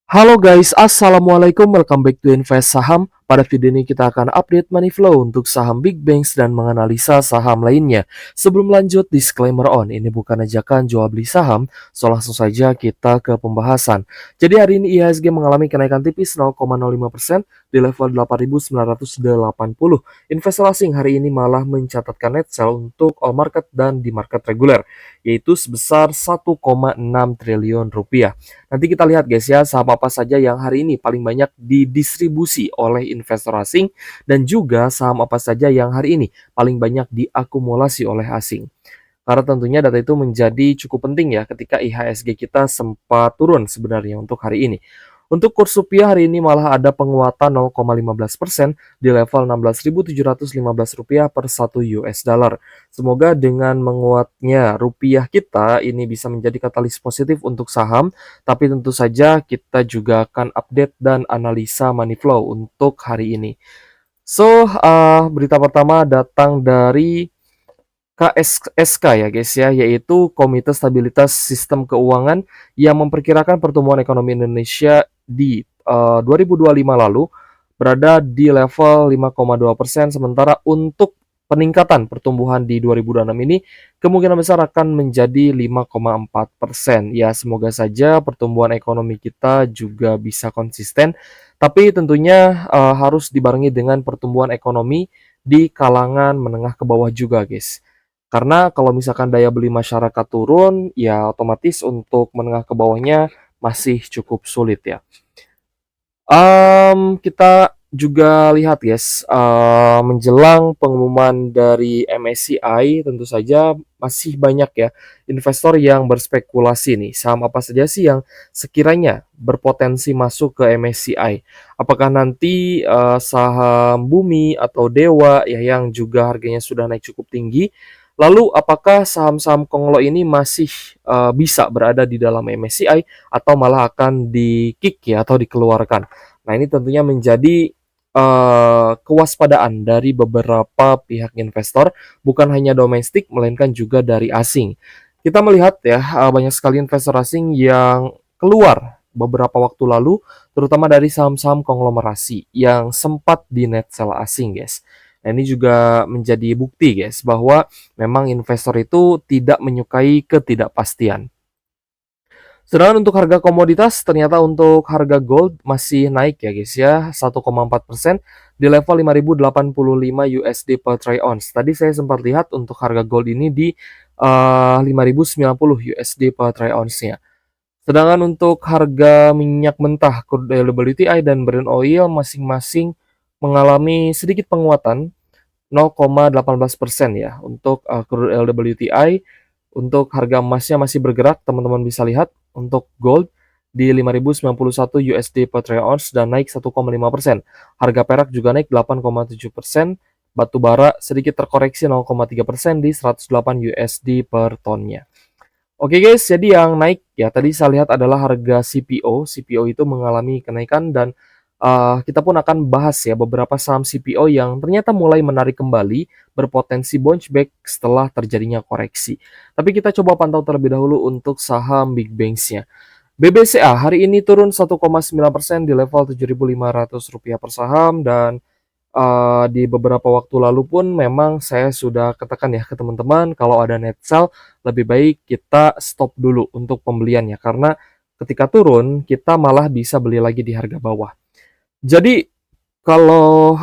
Halo guys, assalamualaikum, welcome back to Invest Saham. Pada video ini kita akan update money flow untuk saham big banks dan menganalisa saham lainnya. Sebelum lanjut, disclaimer on, ini bukan ajakan jual beli saham, so langsung saja kita ke pembahasan. Jadi hari ini IHSG mengalami kenaikan tipis 0,05% di level 8.980. Investor asing hari ini malah mencatatkan net sell untuk all market dan di market reguler, yaitu sebesar 1,6 triliun rupiah. Nanti kita lihat guys ya, saham apa saja yang hari ini paling banyak didistribusi oleh investor asing dan juga saham apa saja yang hari ini paling banyak diakumulasi oleh asing. Karena tentunya data itu menjadi cukup penting ya ketika IHSG kita sempat turun sebenarnya untuk hari ini. Untuk kurs rupiah hari ini malah ada penguatan 0,15% di level 16.715 rupiah per 1 US dollar. Semoga dengan menguatnya rupiah kita ini bisa menjadi katalis positif untuk saham, tapi tentu saja kita juga akan update dan analisa money flow untuk hari ini. Berita pertama datang dari KSK ya guys ya, yaitu Komite Stabilitas Sistem Keuangan yang memperkirakan pertumbuhan ekonomi Indonesia di 2025 lalu berada di level 5,2%, sementara untuk peningkatan pertumbuhan di 2026 ini kemungkinan besar akan menjadi 5,4%. Ya, semoga saja pertumbuhan ekonomi kita juga bisa konsisten, tapi tentunya harus dibarengi dengan pertumbuhan ekonomi di kalangan menengah ke bawah juga guys. Karena kalau misalkan daya beli masyarakat turun, ya otomatis untuk menengah ke bawahnya masih cukup sulit ya. Kita juga lihat guys, menjelang pengumuman dari MSCI tentu saja masih banyak ya investor yang berspekulasi nih, saham apa saja sih yang sekiranya berpotensi masuk ke MSCI. Apakah nanti, saham Bumi atau Dewa ya yang juga harganya sudah naik cukup tinggi, lalu apakah saham-saham Konglo ini masih, bisa berada di dalam MSCI atau malah akan di-kick ya atau dikeluarkan. Nah, ini tentunya menjadi kewaspadaan dari beberapa pihak investor, bukan hanya domestik melainkan juga dari asing. Kita melihat ya, banyak sekali investor asing yang keluar beberapa waktu lalu, terutama dari saham-saham konglomerasi yang sempat di net sell asing, guys. Nah, ini juga menjadi bukti, guys, bahwa memang investor itu tidak menyukai ketidakpastian. Sedangkan untuk harga komoditas, ternyata untuk harga gold masih naik ya guys ya, 1,4% di level 5.085 USD per troy ounce. Tadi saya sempat lihat untuk harga gold ini di 5.090 USD per troy ounce-nya. Sedangkan untuk harga minyak mentah, crude oil WTI dan Brent oil masing-masing mengalami sedikit penguatan 0,18% ya. Untuk crude oil WTI, untuk harga emasnya masih bergerak, teman-teman bisa lihat untuk gold di 5.091 USD per troy ounce dan naik 1,5%. Harga perak juga naik 8,7%. Batu bara sedikit terkoreksi 0,3% di 108 USD per tonnya. Oke guys, jadi yang naik ya tadi saya lihat adalah harga CPO. CPO itu mengalami kenaikan dan kita pun akan bahas ya beberapa saham CPO yang ternyata mulai menarik kembali, berpotensi bounce back setelah terjadinya koreksi. Tapi kita coba pantau terlebih dahulu untuk saham big banks-nya. BBCA hari ini turun 1,9% di level Rp7.500 per saham dan di beberapa waktu lalu pun memang saya sudah katakan ya ke teman-teman kalau ada net sell lebih baik kita stop dulu untuk pembeliannya karena ketika turun kita malah bisa beli lagi di harga bawah. Jadi kalau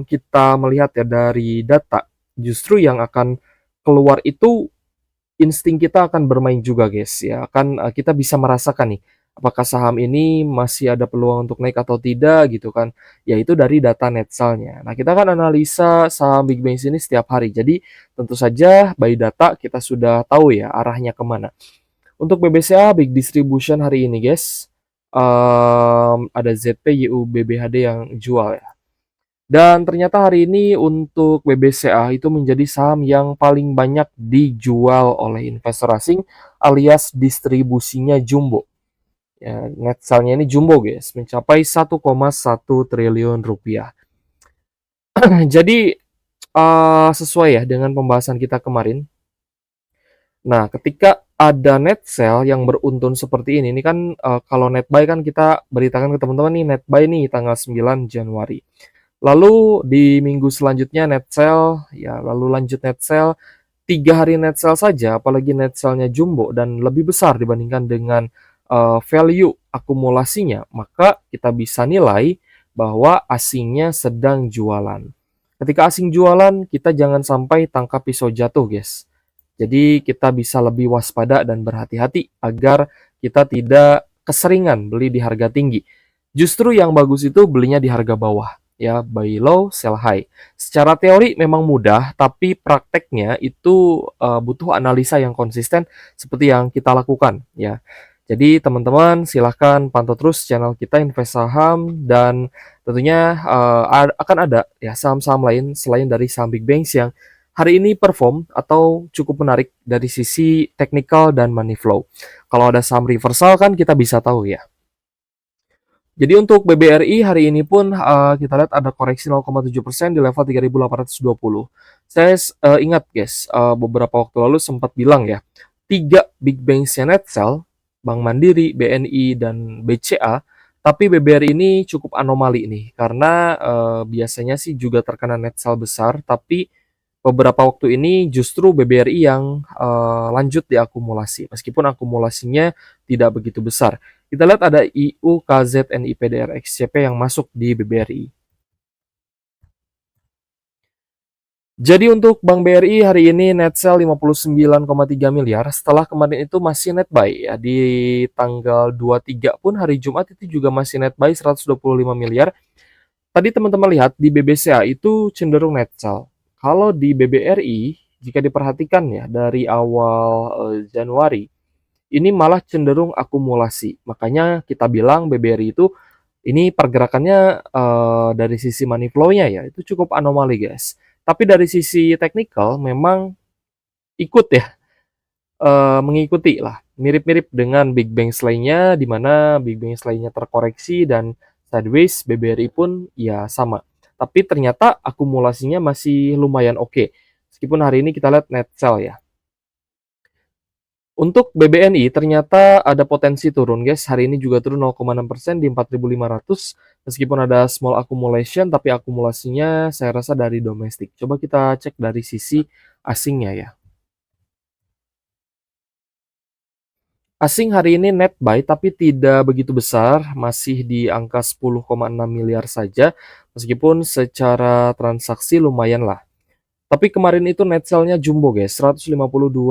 kita melihat ya dari data justru yang akan keluar itu insting kita akan bermain juga guys ya, kan, kita bisa merasakan nih, apakah saham ini masih ada peluang untuk naik atau tidak gitu kan, yaitu dari data net sell-nya. Nah, kita kan analisa saham big banks ini setiap hari, jadi tentu saja by data kita sudah tahu ya arahnya kemana. Untuk BBCA Big Distribution hari ini guys, ada ZP, YU, BBHD yang jual ya. Dan ternyata hari ini untuk BBCA itu menjadi saham yang paling banyak dijual oleh investor asing alias distribusinya jumbo. Ya, net sell-nya ini jumbo guys, mencapai 1,1 triliun rupiah. Jadi sesuai ya dengan pembahasan kita kemarin. Nah, ketika ada net sell yang beruntun seperti ini kan, kalau net buy kan kita beritakan ke teman-teman nih, net buy nih tanggal 9 Januari. Lalu di minggu selanjutnya net sell, ya lalu lanjut net sell, 3 hari net sell saja, apalagi net sell-nya jumbo dan lebih besar dibandingkan dengan value akumulasinya, maka kita bisa nilai bahwa asingnya sedang jualan. Ketika asing jualan, kita jangan sampai tangkap pisau jatuh, guys. Jadi kita bisa lebih waspada dan berhati-hati agar kita tidak keseringan beli di harga tinggi. Justru yang bagus itu belinya di harga bawah, ya, buy low, sell high. Secara teori memang mudah, tapi prakteknya itu butuh analisa yang konsisten seperti yang kita lakukan, ya. Jadi teman-teman silahkan pantau terus channel kita Invest Saham dan tentunya akan ada ya saham-saham lain selain dari saham big banks yang hari ini perform atau cukup menarik dari sisi teknikal dan money flow. Kalau ada saham reversal kan kita bisa tahu ya. Jadi untuk BBRI hari ini pun kita lihat ada koreksi 0,7% di level 3.820. Saya ingat guys, beberapa waktu lalu sempat bilang ya, 3 big banks net sell, Bank Mandiri, BNI, dan BCA, tapi BBRI ini cukup anomali nih, karena biasanya sih juga terkena net sell besar, tapi beberapa waktu ini justru BBRI yang lanjut diakumulasi, meskipun akumulasinya tidak begitu besar. Kita lihat ada IU, KZN, IPDR, XCP yang masuk di BBRI. Jadi untuk Bank BRI hari ini net sell 59,3 miliar, setelah kemarin itu masih net buy ya, di tanggal 23 pun hari Jumat itu juga masih net buy 125 miliar. Tadi teman-teman lihat di BBCA itu cenderung net sell. Kalau di BBRI, jika diperhatikan ya dari awal Januari, ini malah cenderung akumulasi. Makanya kita bilang BBRI itu ini pergerakannya dari sisi money flow-nya ya, itu cukup anomali guys. Tapi dari sisi teknikal memang ikut ya, mengikuti lah. Mirip-mirip dengan big banks lainnya, di mana big banks lainnya terkoreksi dan sideways, BBRI pun ya sama. Tapi ternyata akumulasinya masih lumayan oke. Meskipun hari ini kita lihat net sell ya. Untuk BBNI ternyata ada potensi turun guys, hari ini juga turun 0,6% di 4.500 meskipun ada small accumulation tapi akumulasinya saya rasa dari domestik. Coba kita cek dari sisi asingnya ya. Asing hari ini net buy tapi tidak begitu besar, masih di angka 10,6 miliar saja meskipun secara transaksi lumayan lah. Tapi kemarin itu net sell-nya jumbo guys, 152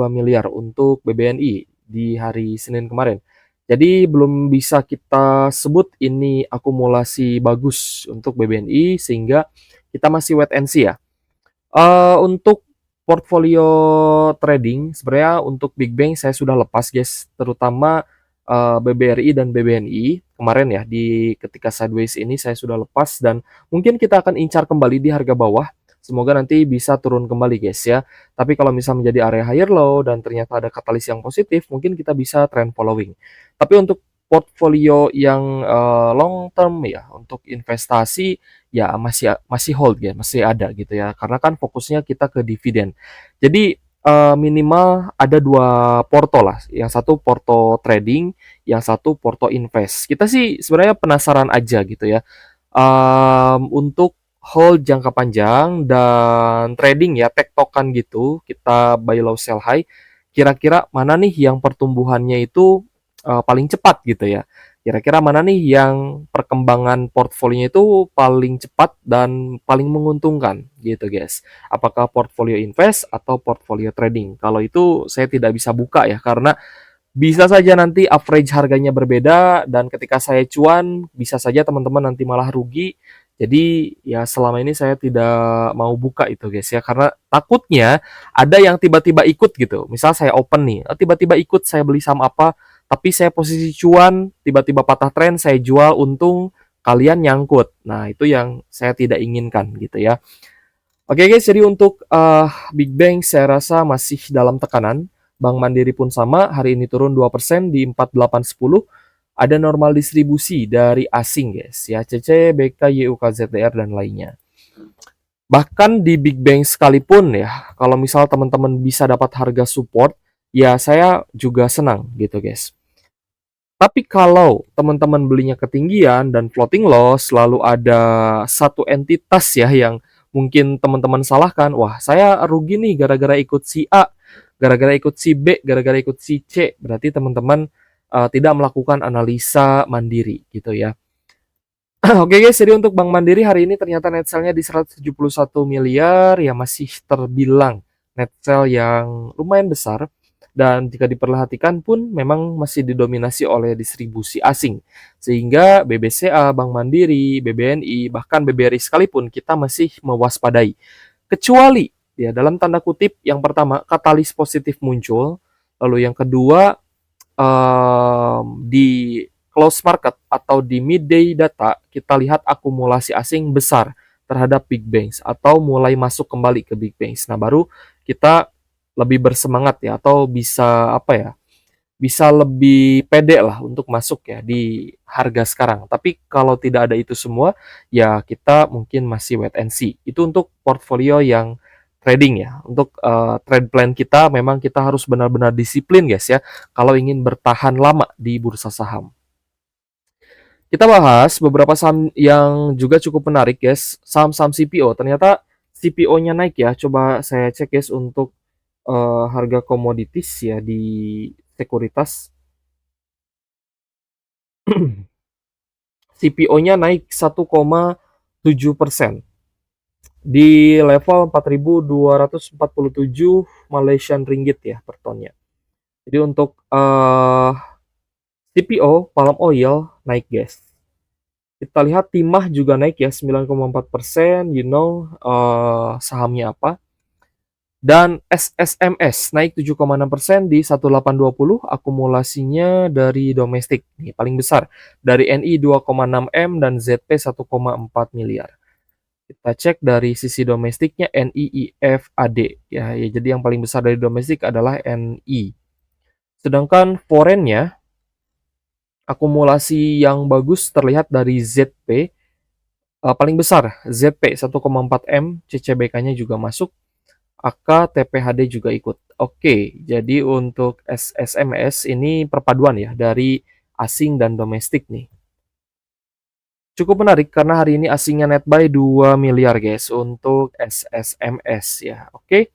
miliar untuk BBNI di hari Senin kemarin. Jadi belum bisa kita sebut ini akumulasi bagus untuk BBNI sehingga kita masih wait and see ya. Untuk portfolio trading sebenarnya untuk big bank saya sudah lepas guys, terutama BBRI dan BBNI kemarin ya di ketika sideways ini saya sudah lepas dan mungkin kita akan incar kembali di harga bawah. Semoga nanti bisa turun kembali guys ya. Tapi kalau misalnya menjadi area higher low dan ternyata ada katalis yang positif, mungkin kita bisa trend following. Tapi untuk portfolio yang long term ya, untuk investasi ya masih masih hold ya, masih ada gitu ya. Karena kan fokusnya kita ke dividen. Jadi minimal ada 2 porto lah. Yang satu porto trading, yang satu porto invest. Kita sih sebenarnya penasaran aja gitu ya. Untuk hold jangka panjang dan trading ya, tektokan gitu, kita buy low sell high. Kira-kira mana nih yang pertumbuhannya itu paling cepat gitu ya. Kira-kira mana nih yang perkembangan portfolionya itu paling cepat dan paling menguntungkan gitu guys. Apakah portfolio invest atau portfolio trading? Kalau itu saya tidak bisa buka ya karena bisa saja nanti average harganya berbeda dan ketika saya cuan bisa saja teman-teman nanti malah rugi. Jadi ya selama ini saya tidak mau buka itu guys ya karena takutnya ada yang tiba-tiba ikut gitu. Misal saya open nih, tiba-tiba ikut saya beli saham apa, tapi saya posisi cuan, tiba-tiba patah tren, saya jual untung, kalian nyangkut. Nah, itu yang saya tidak inginkan gitu ya. Oke guys, jadi untuk Big Bang saya rasa masih dalam tekanan. Bank Mandiri pun sama, hari ini turun 2% di 4810. Ada normal distribusi dari asing guys, ya CC, BK, YU, KZDR, dan lainnya. Bahkan di Big Bang sekalipun ya, kalau misal teman-teman bisa dapat harga support, ya saya juga senang gitu, guys. Tapi kalau teman-teman belinya ketinggian dan floating loss, lalu ada satu entitas ya yang mungkin teman-teman salahkan, wah saya rugi nih gara-gara ikut si A, gara-gara ikut si B, gara-gara ikut si C. Berarti teman-teman tidak melakukan analisa mandiri gitu ya. Oke guys, jadi untuk Bank Mandiri hari ini ternyata net sale-nya di 171 miliar, ya masih terbilang net sale yang lumayan besar. Dan jika diperhatikan pun memang masih didominasi oleh distribusi asing. Sehingga BBCA, Bank Mandiri, BBNI, bahkan BBRI sekalipun kita masih mewaspadai. Kecuali ya dalam tanda kutip yang pertama katalis positif muncul, lalu yang kedua di close market atau di midday data kita lihat akumulasi asing besar terhadap big banks atau mulai masuk kembali ke big banks. Nah, baru kita lebih bersemangat ya atau bisa apa ya? Bisa lebih pede lah untuk masuk ya di harga sekarang. Tapi kalau tidak ada itu semua, ya kita mungkin masih wait and see. Itu untuk portfolio yang trading ya. Untuk trade plan kita memang kita harus benar-benar disiplin guys ya. Kalau ingin bertahan lama di bursa saham. Kita bahas beberapa saham yang juga cukup menarik guys. Saham-saham CPO. Ternyata CPO-nya naik ya. Coba saya cek guys untuk harga komoditis ya di sekuritas. CPO-nya naik 1,7% di level 4.247 Malaysian Ringgit ya per tonnya. Jadi untuk CPO palm oil naik guys. Kita lihat timah juga naik ya 9,4%. Sahamnya apa? Dan SSMS naik 7,6% di 1820, akumulasinya dari domestik nih paling besar dari NI 2,6 M dan ZP 1,4 miliar. Kita cek dari sisi domestiknya NIIFAD ya, jadi yang paling besar dari domestik adalah NI. Sedangkan foreignnya akumulasi yang bagus terlihat dari ZP paling besar ZP 1,4 M, CCBK-nya juga masuk. AK, TPHD juga ikut. Oke, jadi untuk SSMS ini perpaduan ya dari asing dan domestik nih. Cukup menarik karena hari ini asingnya net buy 2 miliar guys untuk SSMS ya. Oke.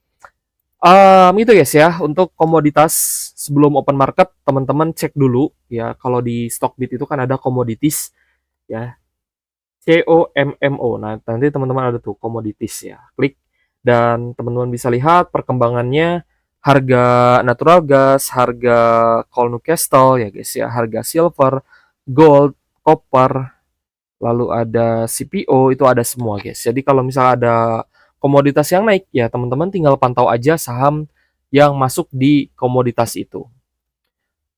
Itu guys ya untuk komoditas sebelum open market teman-teman cek dulu ya kalau di Stockbit itu kan ada komoditis ya. COMMO. Nah, nanti teman-teman ada tuh komoditis ya. Klik dan teman-teman bisa lihat perkembangannya harga natural gas, harga coal Newcastle ya guys ya, harga silver, gold, copper, lalu ada CPO itu ada semua guys. Jadi kalau misalnya ada komoditas yang naik ya teman-teman tinggal pantau aja saham yang masuk di komoditas itu.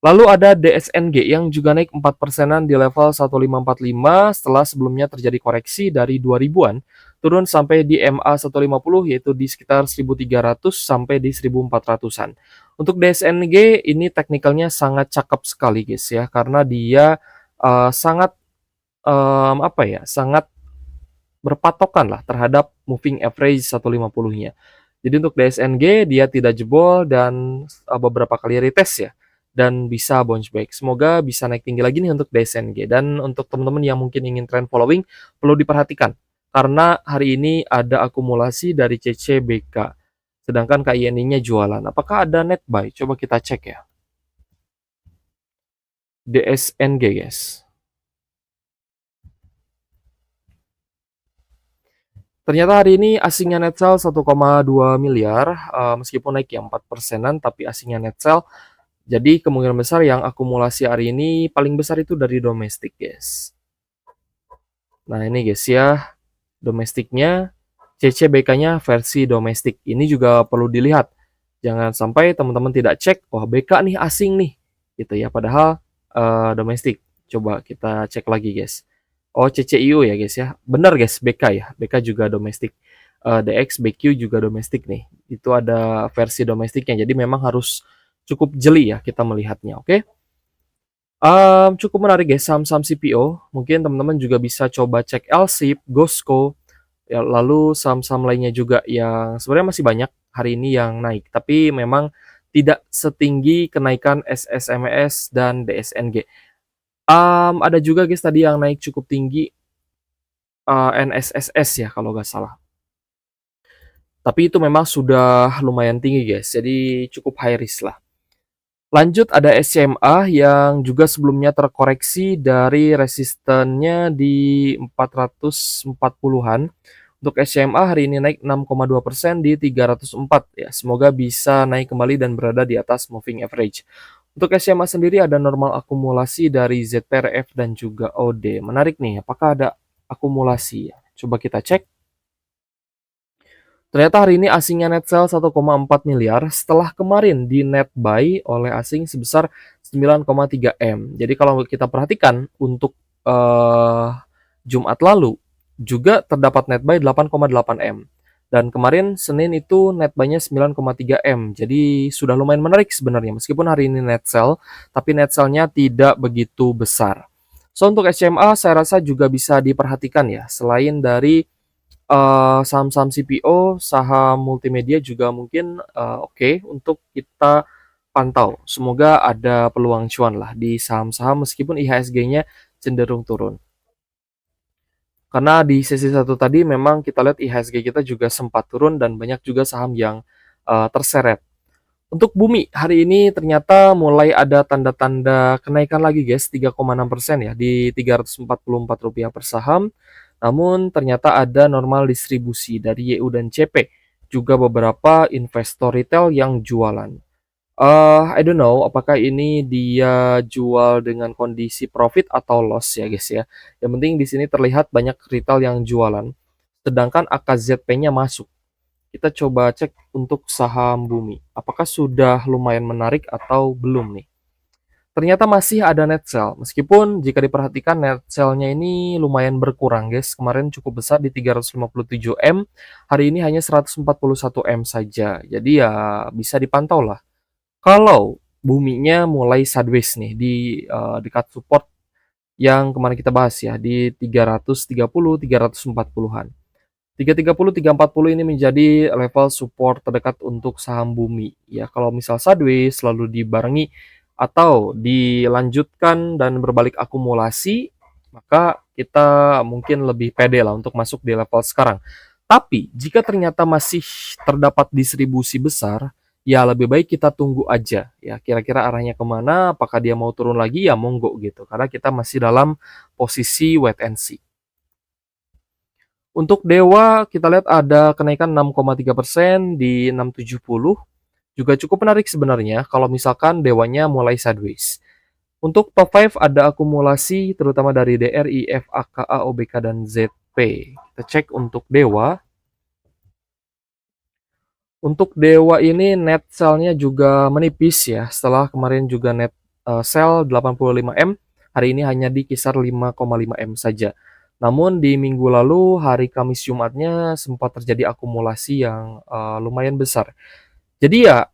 Lalu ada DSNG yang juga naik 4%-an di level 1545 setelah sebelumnya terjadi koreksi dari 2000-an turun sampai di MA 150 yaitu di sekitar 1300 sampai di 1400-an. Untuk DSNG ini teknikalnya sangat cakep sekali guys ya karena dia sangat apa ya, sangat berpatokan lah terhadap moving average 150-nya. Jadi untuk DSNG dia tidak jebol dan beberapa kali retest ya dan bisa bounce back. Semoga bisa naik tinggi lagi nih untuk DSNG. Dan untuk teman-teman yang mungkin ingin trend following perlu diperhatikan karena hari ini ada akumulasi dari CCBK. Sedangkan KINI-nya jualan. Apakah ada net buy? Coba kita cek ya. DSNG guys. Ternyata hari ini asingnya net sale 1,2 miliar, meskipun naik ya 4%-an, tapi asingnya net sale. Jadi kemungkinan besar yang akumulasi hari ini paling besar itu dari domestik, guys. Nah ini guys ya, domestiknya, CCBK-nya versi domestik. Ini juga perlu dilihat. Jangan sampai teman-teman tidak cek, wah BK nih asing nih, gitu ya. Padahal domestik. Coba kita cek lagi guys. Oh CCIU ya guys ya. Benar guys BK ya. BK juga domestik. DX BQ juga domestik nih. Itu ada versi domestiknya. Jadi memang harus cukup jeli ya kita melihatnya. Oke. Cukup menarik guys saham-saham CPO. Mungkin teman-teman juga bisa coba cek LSIP, Gosco, ya, lalu saham-saham lainnya juga yang sebenarnya masih banyak hari ini yang naik. Tapi memang tidak setinggi kenaikan SSMES dan DSNG. Ada juga guys tadi yang naik cukup tinggi, NSSS ya kalau nggak salah. Tapi itu memang sudah lumayan tinggi guys, jadi cukup high risk lah. Lanjut ada SCMA yang juga sebelumnya terkoreksi dari resistennya di 440-an. Untuk SCMA hari ini naik 6,2% di 304 ya. Semoga bisa naik kembali dan berada di atas moving average. Untuk SCMA sendiri ada normal akumulasi dari ZPRF dan juga OD. Menarik nih, apakah ada akumulasi? Coba kita cek. Ternyata hari ini asingnya net sell 1,4 miliar setelah kemarin di net buy oleh asing sebesar 9,3 M. Jadi kalau kita perhatikan untuk Jumat lalu juga terdapat net buy 8,8 M. Dan kemarin Senin itu net buy-nya 9,3 M. Jadi sudah lumayan menarik sebenarnya. Meskipun hari ini net sell, tapi net sell-nya tidak begitu besar. So untuk SCMA saya rasa juga bisa diperhatikan ya. Selain dari saham-saham CPO, saham multimedia juga mungkin oke untuk kita pantau. Semoga ada peluang cuan lah di saham-saham meskipun IHSG-nya cenderung turun. Karena di sesi satu tadi memang kita lihat IHSG kita juga sempat turun dan banyak juga saham yang terseret. Untuk bumi hari ini ternyata mulai ada tanda-tanda kenaikan lagi guys, 3,6% ya di Rp344 per saham. Namun ternyata ada normal distribusi dari YU dan CP, juga beberapa investor retail yang jualan. I don't know apakah ini dia jual dengan kondisi profit atau loss ya guys ya. Yang penting di sini terlihat banyak retail yang jualan, sedangkan AKZP-nya masuk. Kita coba cek untuk saham bumi. Apakah sudah lumayan menarik atau belum nih? Ternyata masih ada net sell. Meskipun jika diperhatikan net sell-nya ini lumayan berkurang guys. Kemarin cukup besar di 357 M. Hari ini hanya 141 M saja. Jadi ya bisa dipantau lah. Kalau buminya mulai sideways nih di dekat support yang kemarin kita bahas ya di 330 340-an. 330, 340 ini menjadi level support terdekat untuk saham bumi. Ya, kalau misal sideways selalu dibarengi atau dilanjutkan dan berbalik akumulasi, maka kita mungkin lebih pede lah untuk masuk di level sekarang. Tapi, jika ternyata masih terdapat distribusi besar, ya lebih baik kita tunggu aja. Ya, kira-kira arahnya kemana, apakah dia mau turun lagi, ya monggo gitu. Karena kita masih dalam posisi wait and see. Untuk Dewa, kita lihat ada kenaikan 6,3% di 670. Juga cukup menarik sebenarnya kalau misalkan Dewanya mulai sideways. Untuk top 5 ada akumulasi terutama dari DRI, FAKA, OBK, dan ZP. Kita cek untuk Dewa. Untuk Dewa ini net sell-nya juga menipis ya. Setelah kemarin juga net sell 85 M, hari ini hanya di kisar 5,5 M saja. Namun di minggu lalu hari Kamis Jumatnya sempat terjadi akumulasi yang lumayan besar. Jadi ya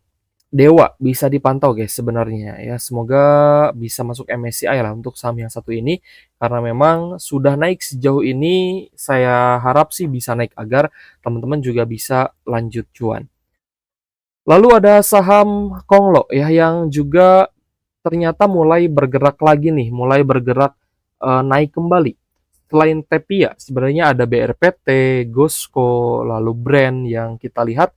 Dewa bisa dipantau guys sebenarnya ya. Semoga bisa masuk MSCI lah untuk saham yang satu ini karena memang sudah naik sejauh ini. Saya harap sih bisa naik agar teman-teman juga bisa lanjut cuan. Lalu ada saham Konglo ya yang juga ternyata mulai bergerak lagi nih, mulai bergerak naik kembali. Selain Tepia, sebenarnya ada BRPT, Gosco, lalu Brand yang kita lihat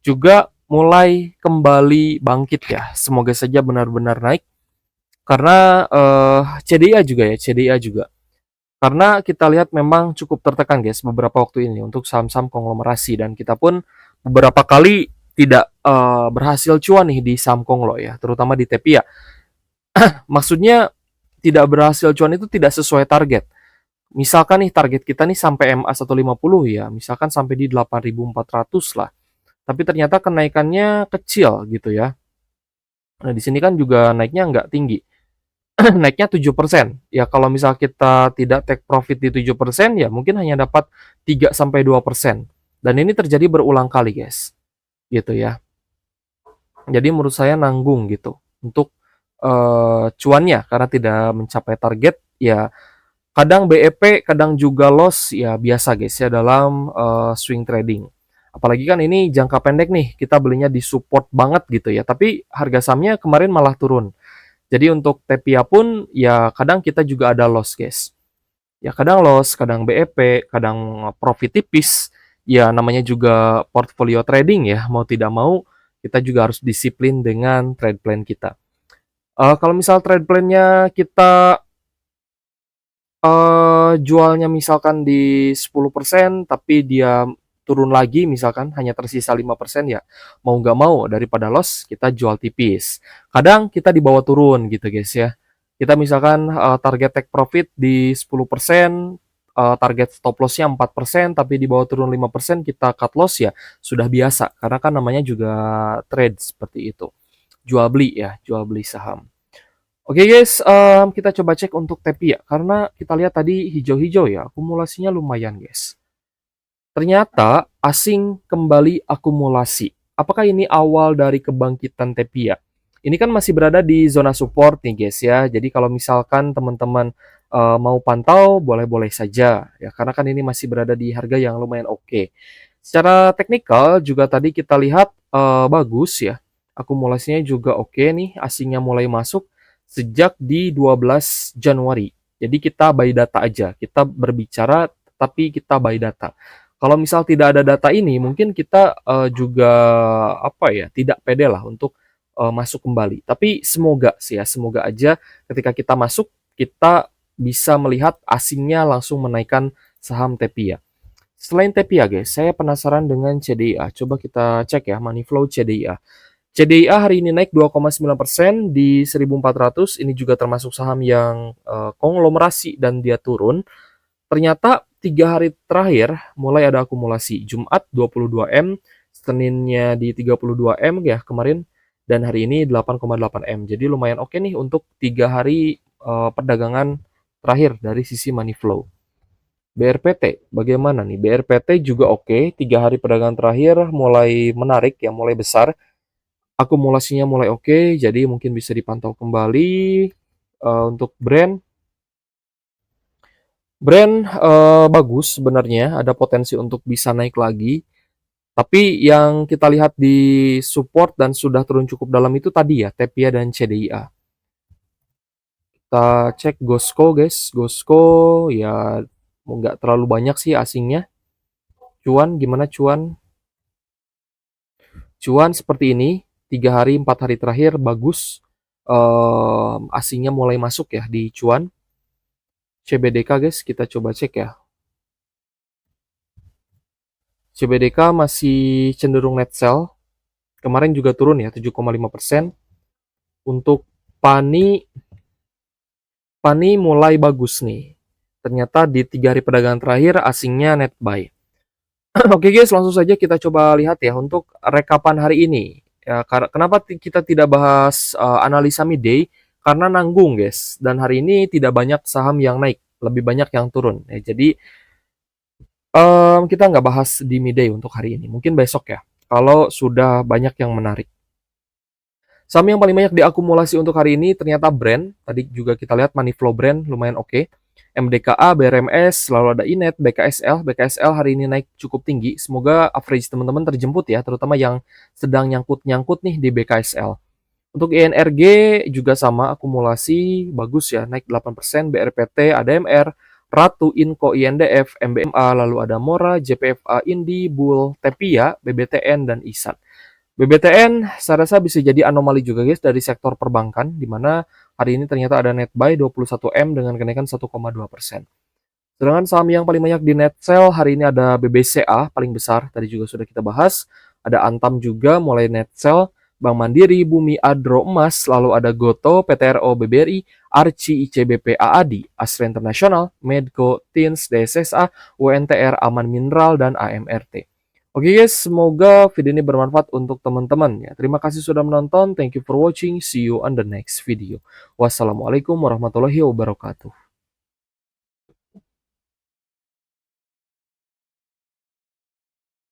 juga mulai kembali bangkit ya. Semoga saja benar-benar naik. Karena CDIA juga ya, CDIA juga. Karena kita lihat memang cukup tertekan guys beberapa waktu ini untuk saham-saham konglomerasi dan kita pun beberapa kali tidak berhasil cuan nih di saham konglo ya, terutama di Tepia. Maksudnya tidak berhasil cuan itu tidak sesuai target. Misalkan nih target kita nih sampai MA 150 ya, misalkan sampai di 8.400 lah. Tapi ternyata kenaikannya kecil gitu ya. Nah, di sini kan juga naiknya nggak tinggi. Naiknya 7%. Ya kalau misal kita tidak take profit di 7%, ya mungkin hanya dapat 3-2%. Dan ini terjadi berulang kali, guys. Gitu ya. Jadi menurut saya nanggung gitu untuk cuannya karena tidak mencapai target ya. Kadang BEP, kadang juga loss ya biasa guys ya dalam swing trading. Apalagi kan ini jangka pendek nih, kita belinya di support banget gitu ya, tapi harga sahamnya kemarin malah turun. Jadi untuk Tepia pun ya kadang kita juga ada loss, guys. Ya kadang loss, kadang BEP, kadang profit tipis. Ya namanya juga portfolio trading ya, mau tidak mau kita juga harus disiplin dengan trade plan kita. Kalau misal trade plan-nya kita jualnya misalkan di 10%, tapi dia turun lagi misalkan hanya tersisa 5%, ya mau nggak mau daripada loss kita jual tipis. Kadang kita dibawa turun gitu guys ya. Kita misalkan target take profit di 10%, target stop loss-nya 4%, tapi dibawa turun 5% kita cut loss, ya sudah biasa karena kan namanya juga trade seperti itu. Jual beli ya, jual beli saham. Oke guys, kita coba cek untuk TEPI ya, karena kita lihat tadi hijau-hijau ya, akumulasinya lumayan guys. Ternyata asing kembali akumulasi. Apakah ini awal dari kebangkitan TEPI ya? Ini kan masih berada di zona support nih guys ya, jadi kalau misalkan teman-teman mau pantau, boleh-boleh saja ya, karena kan ini masih berada di harga yang lumayan oke. Secara teknikal juga tadi kita lihat bagus ya, akumulasinya juga oke nih, asingnya mulai masuk sejak di 12 Januari. Jadi kita by data aja, kita berbicara tapi kita by data. Kalau misal tidak ada data ini, mungkin kita juga apa ya, tidak pede lah untuk masuk kembali. Tapi semoga sih ya, semoga aja ketika kita masuk, kita bisa melihat asingnya langsung menaikkan saham Tepia. Selain Tepia guys, saya penasaran dengan CDIA. Coba kita cek ya, money flow CDIA. CDIA hari ini naik 2,9% di 1400. Ini juga termasuk saham yang konglomerasi dan dia turun. Ternyata 3 hari terakhir mulai ada akumulasi. Jumat 22M, Seninnya di 32M ya kemarin, dan hari ini 8,8M. Jadi lumayan oke nih untuk 3 hari perdagangan terakhir dari sisi money flow. BRPT bagaimana nih? BRPT juga oke, 3 hari perdagangan terakhir mulai menarik ya, mulai besar. Akumulasinya mulai oke, jadi mungkin bisa dipantau kembali. Untuk brand bagus sebenarnya, ada potensi untuk bisa naik lagi. Tapi yang kita lihat di support dan sudah turun cukup dalam itu tadi ya, Tepia dan CDIA. Kita cek Gosco guys, Gosco ya nggak terlalu banyak sih asingnya. Cuan gimana cuan? Cuan seperti ini, 3 hari 4 hari terakhir bagus. Asingnya mulai masuk ya di cuan. CBDK guys, kita coba cek ya. CBDK masih cenderung net sell. Kemarin juga turun ya 7,5%. Untuk Pani mulai bagus nih. Ternyata di 3 hari perdagangan terakhir asingnya net buy. Oke guys, langsung saja kita coba lihat ya untuk rekapan hari ini. Ya, kenapa kita tidak bahas analisa midday? Karena nanggung guys. Dan hari ini tidak banyak saham yang naik, lebih banyak yang turun. Ya, jadi kita nggak bahas di midday untuk hari ini. Mungkin besok ya, kalau sudah banyak yang menarik. Saham yang paling banyak diakumulasi untuk hari ini ternyata brand. Tadi juga kita lihat money flow brand lumayan oke. MDKA, BRMS, lalu ada Inet, BKSL. BKSL hari ini naik cukup tinggi. Semoga average teman-teman terjemput ya, terutama yang sedang nyangkut-nyangkut nih di BKSL. Untuk INRG juga sama, akumulasi bagus ya, naik 8%. BRPT, ADMR, Ratu, Inco, INDF, MBMA, lalu ada Mora, JPFA, Indi, Bull, Tepia, BBTN, dan ISAT. BBTN saya rasa bisa jadi anomali juga guys dari sektor perbankan, di mana hari ini ternyata ada net buy 21M dengan kenaikan 1,2%. Sedangkan saham yang paling banyak di net sell hari ini ada BBCA paling besar, tadi juga sudah kita bahas. Ada Antam juga mulai net sell, Bank Mandiri, Bumi, Adro, Emas, lalu ada Goto, PTRO, BBRI, Arci, ICBP, AADI, Astra International, Medco, Tins, DSSA, UNTR, Aman Mineral, dan AMRT. Oke guys, semoga video ini bermanfaat untuk teman-teman ya. Terima kasih sudah menonton. Thank you for watching. See you on the next video. Wassalamualaikum warahmatullahi wabarakatuh.